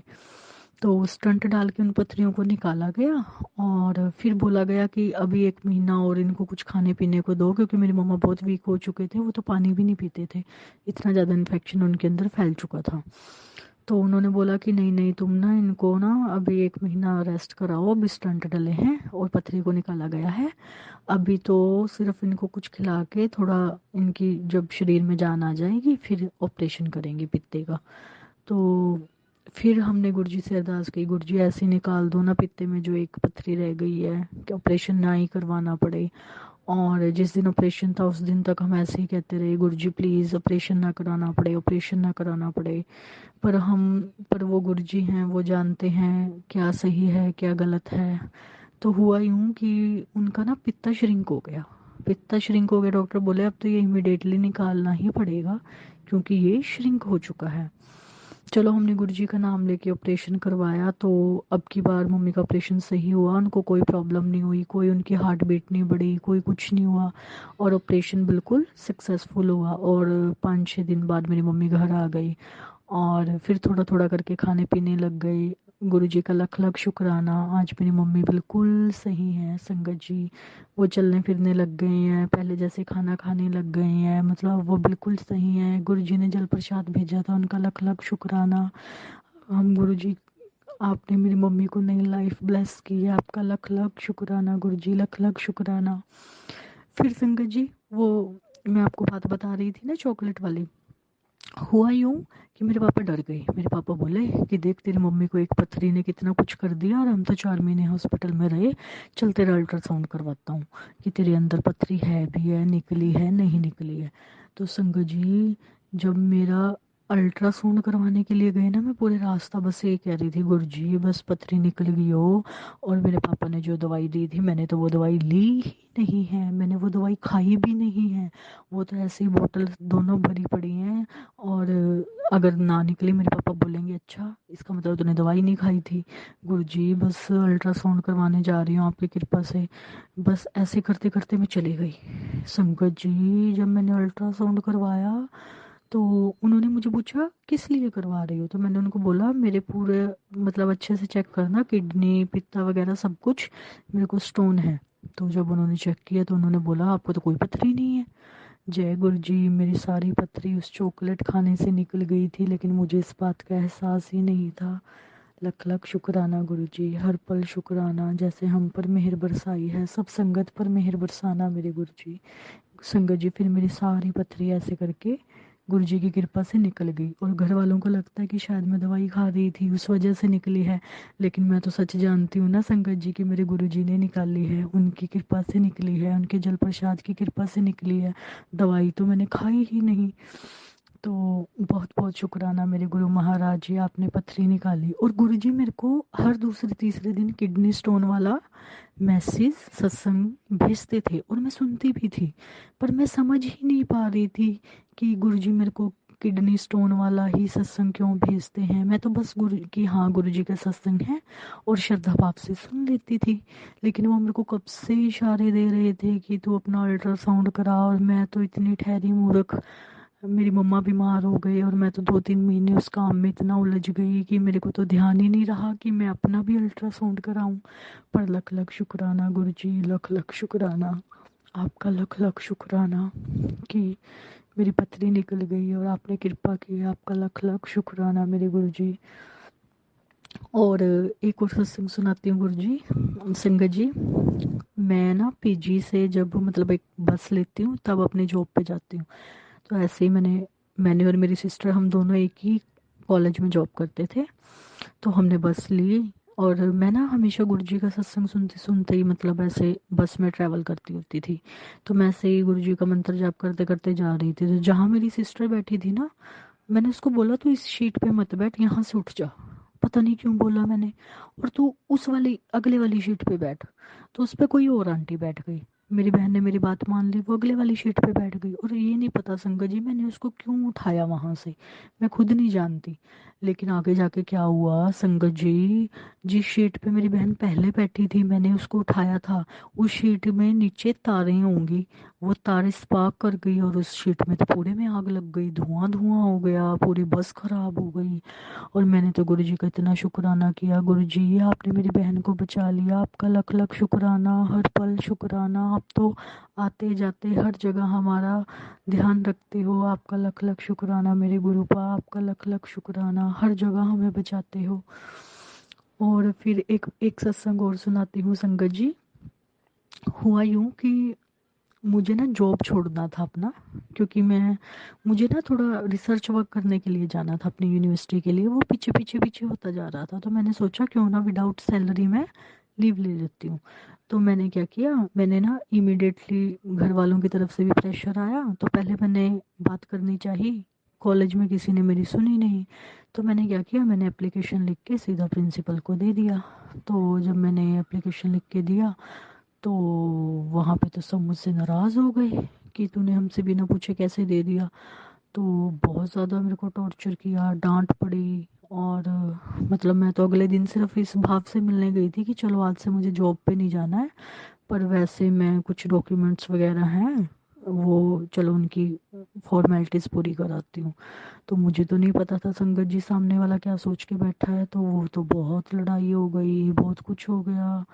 तो स्टंट डाल के उन पथरियों को निकाला गया, और फिर बोला गया कि अभी 1 महीना और इनको कुछ खाने पीने को दो, क्योंकि मेरी मम्मा बहुत वीक हो चुके थे, वो तो पानी भी नहीं पीते थे, इतना ज़्यादा इन्फेक्शन उनके अंदर फैल चुका था। तो उन्होंने बोला कि नहीं नहीं, तुम ना इनको ना अभी 1 महीना रेस्ट कराओ, अभी स्टंट डले हैं और पथरी को निकाला गया है, अभी तो सिर्फ इनको कुछ खिला के थोड़ा, इनकी जब शरीर में जान आ जाएगी फिर ऑपरेशन करेंगे पित्ते का। तो फिर हमने गुरुजी से अरदास की, गुरुजी ऐसे निकाल दो ना पित्ते में जो एक पथरी रह गई है, कि ऑपरेशन ना ही करवाना पड़े। और जिस दिन ऑपरेशन था उस दिन तक हम ऐसे ही कहते रहे, गुरुजी प्लीज़ ऑपरेशन ना कराना पड़े, ऑपरेशन ना कराना पड़े। पर वो गुरुजी हैं, वो जानते हैं क्या सही है क्या गलत है। तो हुआ यूं कि उनका ना पित्ता श्रिंक हो गया, पित्ता श्रिंक हो गया। डॉक्टर बोले अब तो ये इमिडिएटली निकालना ही पड़ेगा क्योंकि ये श्रिंक हो चुका है। चलो हमने गुरुजी का नाम लेके ऑपरेशन करवाया, तो अब की बार मम्मी का ऑपरेशन सही हुआ, उनको कोई प्रॉब्लम नहीं हुई, कोई उनकी हार्ट बीट नहीं बढ़ी, कोई कुछ नहीं हुआ, और ऑपरेशन बिल्कुल सक्सेसफुल हुआ। और 5-6 दिन बाद मेरी मम्मी घर आ गई और फिर थोड़ा थोड़ा करके खाने पीने लग गई। गुरुजी का लख लख शुक्राना, आज मेरी मम्मी बिल्कुल सही है संगत जी। वो चलने फिरने लग गई हैं, पहले जैसे खाना खाने लग गई हैं, मतलब वो बिल्कुल सही हैं। गुरुजी ने जल प्रसाद भेजा था, उनका लख लख शुक्राना। हम गुरुजी, आपने मेरी मम्मी को नई लाइफ ब्लेस की है, आपका लख लख शुक्राना गुरुजी, लख लख शुक्राना। फिर संगत जी, वो मैं आपको बात बता रही थी ना चॉकलेट वाली, हुआ यूं कि मेरे पापा डर गए। मेरे पापा बोले कि देख तेरी मम्मी को एक पत्थरी ने कितना कुछ कर दिया और हम तो 4 महीने हॉस्पिटल में रहे, चल तेरा अल्ट्रासाउंड करवाता हूँ कि तेरे अंदर पत्थरी है भी है, निकली है नहीं निकली है। तो संगत जी, जब मेरा अल्ट्रासाउंड करवाने के लिए गए ना, मैं पूरे रास्ता बस ये कह रही थी गुरुजी बस पत्थरी निकल गई हो। और मेरे पापा ने जो दवाई दी थी, मैंने तो वो दवाई ली ही नहीं है, मैंने वो दवाई खाई भी नहीं है, वो तो ऐसी बोतल दोनों भरी पड़ी हैं। और अगर ना निकली मेरे पापा बोलेंगे अच्छा इसका मतलब तूने दवाई नहीं खाई थी। गुरुजी बस अल्ट्रासाउंड करवाने जा रही हूँ आपकी कृपा से। बस ऐसे करते करते मैं चली गई। संगत जी, जब मैंने अल्ट्रासाउंड करवाया तो उन्होंने मुझे पूछा किस लिए करवा रही हो, तो मैंने उनको बोला मेरे पूरे मतलब अच्छे से चेक करना, किडनी पित्ता वगैरह सब कुछ, मेरे को स्टोन है। तो जब उन्होंने चेक किया तो उन्होंने बोला आपको तो कोई पथरी नहीं है। जय गुरु जी, मेरी सारी पथरी उस चॉकलेट खाने से निकल गई थी, लेकिन मुझे इस बात का एहसास ही नहीं था। लख लख शुक्राना गुरु जी, हर पल शुक्राना, जैसे हम पर मेहर बरसाई है, सब संगत पर मेहर बरसाना मेरे गुरु जी। संगत जी, फिर मेरी सारी पथरी ऐसे करके गुरु जी की कृपा से निकल गई। और घर वालों को लगता है कि शायद मैं दवाई खा रही थी उस वजह से निकली है, लेकिन मैं तो सच जानती हूँ ना संगत जी कि मेरे गुरु जी ने निकाली है, उनकी कृपा से निकली है, उनके जल प्रसाद की कृपा से निकली है। दवाई तो मैंने खाई ही नहीं। तो बहुत बहुत शुक्राना मेरे गुरु महाराज जी, आपने पथरी निकाली। और गुरु जी मेरे को हर दूसरे तीसरे दिन किडनी स्टोन वाला मैसेज सत्संग भेजते थे और मैं सुनती भी थी, पर मैं समझ ही नहीं पा रही थी कि गुरुजी मेरे को किडनी स्टोन वाला ही सत्संग क्यों भेजते हैं। मैं तो बस गुरु की हाँ गुरुजी का सत्संग है और श्रद्धा भाव से सुन लेती थी, लेकिन वो मेरे को कब से इशारे दे रहे थे कि तू अपना अल्ट्रासाउंड करा। और मैं तो इतनी ठहरी मूर्ख, मेरी मम्मा बीमार हो गई और मैं तो 2-3 महीने उस काम में इतना उलझ गई कि मेरे को तो ध्यान ही नहीं रहा कि मैं अपना भी अल्ट्रासाउंड कराऊं। पर लख लख शुक्राना गुरुजी, लख लख शुक्राना, आपका लख लख शुक्राना कि मेरी पथरी निकल गई और आपने कृपा की, आपका लख लख शुक्राना मेरे गुरुजी। और एक और सत्संग सुनाती हूँ गुरुजी। संगत जी, मैं ना पीजी से जब मतलब एक बस लेती हूँ तब अपनी जॉब पे जाती हूँ। तो ऐसे ही मैंने और मेरी सिस्टर हम दोनों एक ही कॉलेज में जॉब करते थे। तो हमने बस ली और मैं ना हमेशा गुरुजी का सत्संग सुनते सुनते ही मतलब ऐसे बस में ट्रैवल करती होती थी। तो मैं ऐसे ही गुरुजी का मंत्र जाप करते करते जा रही थी, तो जहाँ मेरी सिस्टर बैठी थी ना, मैंने उसको बोला तू इस शीट पे मत बैठ, यहाँ से उठ जा। पता नहीं क्यों बोला मैंने, और तू उस वाली अगले वाली शीट पे बैठ। तो उस पे कोई और आंटी बैठ गई, मेरी बहन ने मेरी बात मान ली, वो अगले वाली शीट पे बैठ गई। और ये नहीं पता संगत जी मैंने उसको क्यों उठाया वहां से, मैं खुद नहीं जानती। लेकिन आगे जाके क्या हुआ संगत जी, जिस शीट पे मेरी बहन पहले बैठी थी मैंने उसको उठाया था, उस शीट में नीचे तारें होंगी, वो तारें स्पार्क कर गई और उस शीट में तो पूरे में आग लग गई, धुआं धुआं हो गया, पूरी बस खराब हो गई। और मैंने तो गुरुजी का इतना शुक्राना किया, गुरुजी आपने मेरी बहन को बचा लिया, आपका लख लख शुक्राना, हर पल शुक्राना, आप तो आते जाते हर जगह हमारा ध्यान रखते हो, आपका लख लख शुक्राना मेरे गुरुपा, आपका लख लख शुक्राना, हर जगह हमें बचाते हो। और फिर एक एक सत्संग और सुनाती हूँ संगत जी। हुआ यूं कि मुझे ना जॉब छोड़ना था अपना, क्योंकि मुझे ना थोड़ा रिसर्च वर्क करने के लिए जाना था अपनी यूनिवर्सिटी के लिए, वो पीछे पीछे पीछे होता जा रहा था। तो मैंने सोचा क्यों ना विदाउट सैलरी मैं लीव ले लेती हूँ। तो मैंने क्या किया, मैंने ना इमीडिएटली घर वालों की तरफ से भी प्रेशर आया, तो पहले मैंने बात करनी चाहिए, कॉलेज में किसी ने मेरी सुनी नहीं। तो मैंने क्या किया, मैंने एप्लीकेशन लिख के सीधा प्रिंसिपल को दे दिया। तो जब मैंने एप्लीकेशन लिख के दिया तो वहाँ पे तो सब मुझसे नाराज़ हो गए कि तूने हमसे बिना पूछे कैसे दे दिया। तो बहुत ज़्यादा मेरे को टॉर्चर किया, डांट पड़ी। और मतलब मैं तो अगले दिन सिर्फ इस भाव से मिलने गई थी कि चलो आज से मुझे जॉब पे नहीं जाना है, पर वैसे मैं कुछ डॉक्यूमेंट्स वगैरह हैं वो चलो उनकी फॉर्मेलिटीज़ पूरी कराती हूँ। तो मुझे तो नहीं पता था संगत जी सामने वाला क्या सोच के बैठा है, तो वो तो बहुत लड़ाई हो गई, बहुत कुछ हो गया।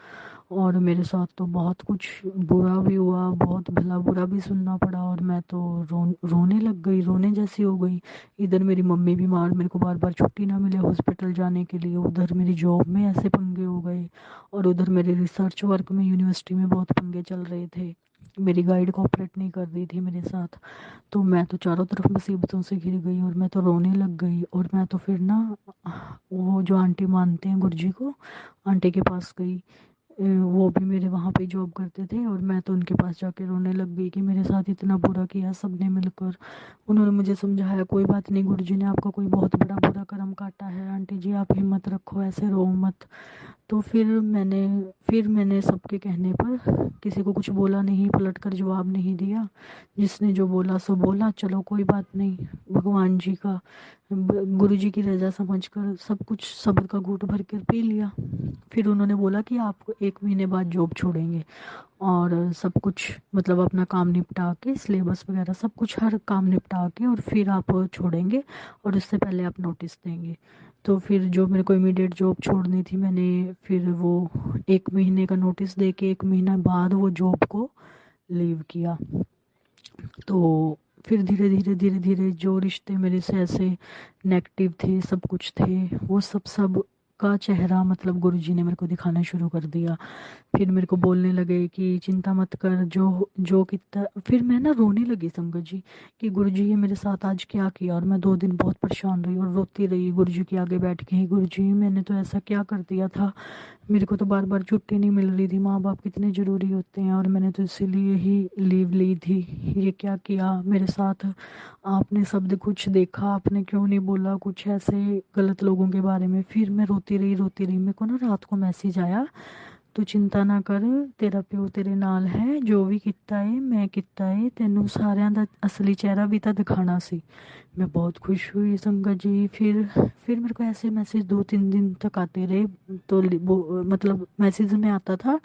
और मेरे साथ तो बहुत कुछ बुरा भी हुआ, बहुत भला बुरा भी सुनना पड़ा। और मैं तो रोने लग गई, रोने जैसी हो गई। इधर मेरी मम्मी बीमार, मेरे को बार बार छुट्टी ना मिले हॉस्पिटल जाने के लिए, उधर मेरी जॉब में ऐसे पंगे हो गए, और उधर मेरे रिसर्च वर्क में यूनिवर्सिटी में बहुत पंगे चल रहे थे। मेरी गाइड कोऑपरेट नहीं कर रही थी मेरे साथ। तो मैं तो चारों तरफ मुसीबतों से घिर गई और मैं तो रोने लग गई। और मैं तो फिर ना वो जो आंटी मानते हैं गुरुजी को, आंटी के पास गई। वो भी मेरे वहाँ पे जॉब करते थे, और मैं तो उनके पास जाके रोने लग गई कि मेरे साथ इतना बुरा किया सबने मिलकर। उन्होंने मुझे समझाया कोई बात नहीं, गुरुजी ने आपका कोई बहुत बड़ा बुरा कर्म काटा है, आंटी जी आप हिम्मत रखो, ऐसे रो मत। तो फिर मैंने सबके कहने पर किसी को कुछ बोला नहीं, पलट कर जवाब नहीं दिया। जिसने जो बोला सो बोला, चलो कोई बात नहीं। भगवान जी का, गुरु जी की रजा समझकर सब कुछ सब्र का घूंट भर कर पी लिया। फिर उन्होंने बोला कि आप 1 महीने बाद जॉब छोड़ेंगे, और सब कुछ मतलब अपना काम निपटा के, सिलेबस वगैरह सब कुछ हर काम निपटा के, और फिर आप छोड़ेंगे, और उससे पहले आप नोटिस देंगे। तो फिर जो मेरे को इमीडिएट जॉब छोड़नी थी, मैंने फिर वो 1 महीने का नोटिस दे के 1 महीना बाद वो जॉब को लीव किया। तो फिर धीरे धीरे जो रिश्ते मेरे से ऐसे नेगेटिव थे, सब कुछ थे, वो सब का चेहरा मतलब गुरुजी ने मेरे को दिखाना शुरू कर दिया। फिर मेरे को बोलने लगे कि चिंता मत कर, जो जो कितना। फिर मैं ना रोने लगी संगत जी कि गुरुजी ये मेरे साथ आज क्या किया। और मैं 2 दिन बहुत परेशान रही और रोती रही गुरुजी के आगे बैठ के, गुरुजी मैंने तो ऐसा क्या कर दिया था, मेरे को तो बार बार छुट्टी नहीं मिल रही थी, माँ बाप कितने ज़रूरी होते हैं, और मैंने तो इसीलिए ही लीव ली थी। ये क्या किया मेरे साथ, आपने सब कुछ देखा, आपने क्यों नहीं बोला कुछ ऐसे गलत लोगों के बारे में। फिर मैं रोती रही। मेरे को ना रात को मैसेज आया, तू चिंता ना कर, तेरा प्यो तेरे नाल है, जो भी किता है मैं किता है, तेनू सारिਆਂ ਦਾ असली चेहरा भी ਤਾਂ दिखाना सी। मैं बहुत खुश हुई संगत जी। फिर मेरे को ऐसे मैसेज 2-3 दिन तक आते रहे। तो मतलब मैसेज में आता था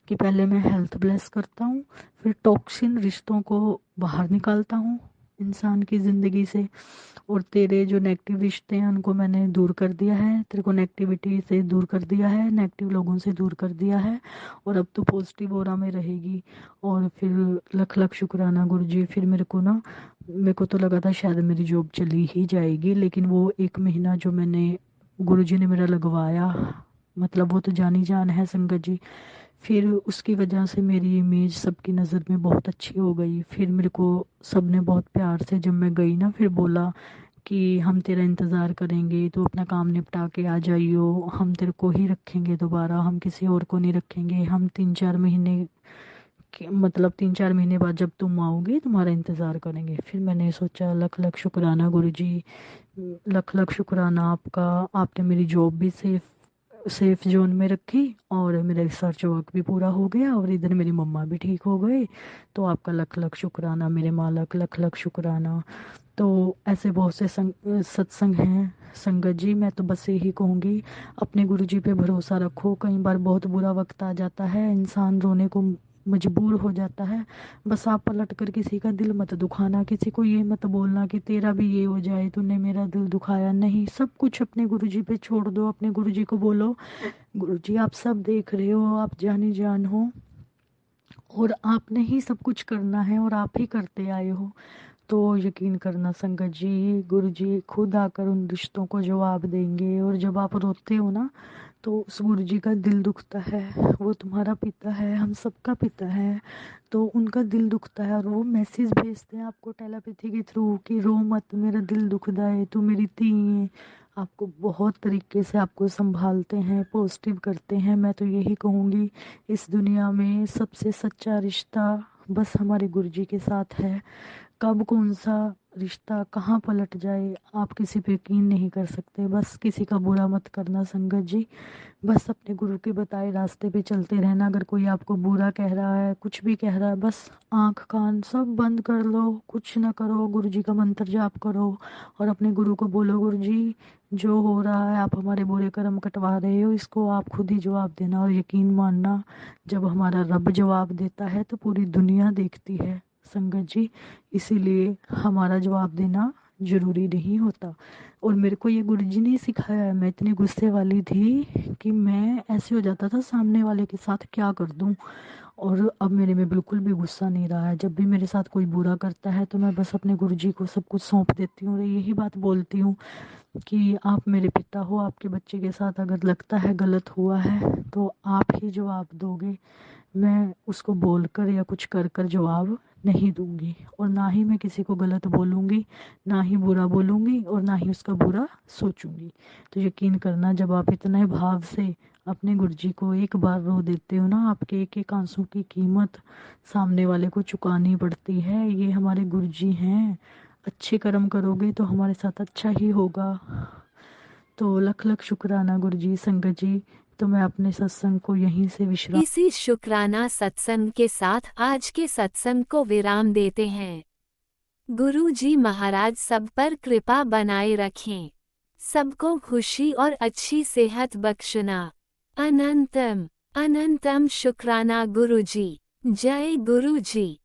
कि पहले मैं हेल्थ ब्लेस करता हूँ, फिर टॉक्सिन रिश्तों को बाहर निकालता हूँ इंसान की ज़िंदगी से, और तेरे जो नेगेटिव रिश्ते हैं उनको मैंने दूर कर दिया है, तेरे को नेगेटिविटी से दूर कर दिया है, नेगेटिव लोगों से दूर कर दिया है, और अब तो पॉजिटिव ऑरा में रहेगी। और फिर लख लख शुक्राना गुरुजी। फिर मेरे को तो लगा था शायद मेरी जॉब चली ही जाएगी, लेकिन वो 1 महीना जो मैंने गुरुजी ने मेरा लगवाया, मतलब वो तो जानी जान है संगत जी। फिर उसकी वजह से मेरी इमेज सबकी नज़र में बहुत अच्छी हो गई। फिर मेरे को सबने बहुत प्यार से, जब मैं गई ना, फिर बोला कि हम तेरा इंतज़ार करेंगे, तो अपना काम निपटा के आ जाइयो, हम तेरे को ही रखेंगे दोबारा, हम किसी और को नहीं रखेंगे, हम 3-4 महीने मतलब 3-4 महीने बाद जब तुम आओगे तुम्हारा इंतज़ार करेंगे। फिर मैंने सोचा लख लख शुक्राना गुरुजी, लख लख शुक्राना आपका, आपने मेरी जॉब भी सेफ जोन में रखी, और मेरा रिसर्च वर्क भी पूरा हो गया, और इधर मेरी मम्मा भी ठीक हो गए। तो आपका लख लख शुक्राना मेरे मालक, लख लख शुक्राना। तो ऐसे बहुत से सत्संग हैं संगत जी। मैं तो बस यही कहूँगी, अपने गुरु जी पे भरोसा रखो। कई बार बहुत बुरा वक्त आ जाता है, इंसान रोने को मजबूर हो जाता है। बस आप पलट कर किसी का दिल मत दुखाना, किसी को ये मत बोलना कि तेरा भी ये हो जाए, तूने मेरा दिल दुखाया। नहीं, सब कुछ अपने गुरु जी पे छोड़ दो। अपने गुरु जी को बोलो, गुरु जी आप सब देख रहे हो, आप जानी जान हो, और आपने ही सब कुछ करना है, और आप ही करते आए हो। तो यकीन करना संगत जी, गुरु जी खुद आकर उन रिश्तों को जवाब देंगे। और जब आप रोते हो ना, तो उस गुरु जी का दिल दुखता है। वो तुम्हारा पिता है, हम सबका पिता है, तो उनका दिल दुखता है, और वो मैसेज भेजते हैं आपको टेलीपैथी के थ्रू कि रो मत, मेरा दिल दुखदा है, तू मेरी धी है। आपको बहुत तरीके से आपको संभालते हैं, पॉजिटिव करते हैं। मैं तो यही कहूँगी, इस दुनिया में सबसे सच्चा रिश्ता बस हमारे गुरु जी के साथ है। कब कौन सा रिश्ता कहाँ पलट जाए आप किसी पे यकीन नहीं कर सकते। बस किसी का बुरा मत करना संगत जी, बस अपने गुरु के बताए रास्ते पे चलते रहना। अगर कोई आपको बुरा कह रहा है, कुछ भी कह रहा है, बस आंख कान सब बंद कर लो, कुछ ना करो, गुरु जी का मंत्र जाप करो और अपने गुरु को बोलो, गुरु जी जो हो रहा है आप हमारे बुरे कर्म कटवा रहे हो, इसको आप खुद ही जवाब देना। और यकीन मानना, जब हमारा रब जवाब देता है तो पूरी दुनिया देखती है संगत जी, इसीलिए हमारा जवाब देना जरूरी नहीं होता। और मेरे को ये गुरुजी ने सिखाया है। मैं इतनी गुस्से वाली थी कि मैं ऐसे हो जाता था, सामने वाले के साथ क्या कर दूं। और अब मेरे में बिल्कुल भी गुस्सा नहीं रहा है। जब भी मेरे साथ कोई बुरा करता है तो मैं बस अपने गुरुजी को सब कुछ सौंप देती हूँ और यही बात बोलती हूँ कि आप मेरे पिता हो, आपके बच्चे के साथ अगर लगता है गलत हुआ है तो आप ही जवाब दोगे। मैं उसको बोलकर या कुछ कर कर जवाब नहीं दूंगी, और ना ही मैं किसी को गलत बोलूंगी, ना ही बुरा बोलूंगी, और ना ही उसका बुरा सोचूंगी। तो यकीन करना, जब आप इतने भाव से अपने गुरुजी को एक बार रो देते हो ना, आपके एक एक आंसू की कीमत सामने वाले को चुकानी पड़ती है। ये हमारे गुरुजी हैं। अच्छे कर्म करोगे तो हमारे साथ अच्छा ही होगा। तो लख लख शुक्राना गुरुजी। संगत जी, तो मैं अपने सत्संग को यहीं से विश्राम। इसी शुक्राना सत्संग के साथ आज के सत्संग को विराम देते हैं। गुरु जी महाराज सब पर कृपा बनाए रखें, सबको खुशी और अच्छी सेहत बख्शना। अनंतम अनंतम शुक्राना गुरु जी। जय गुरु जी।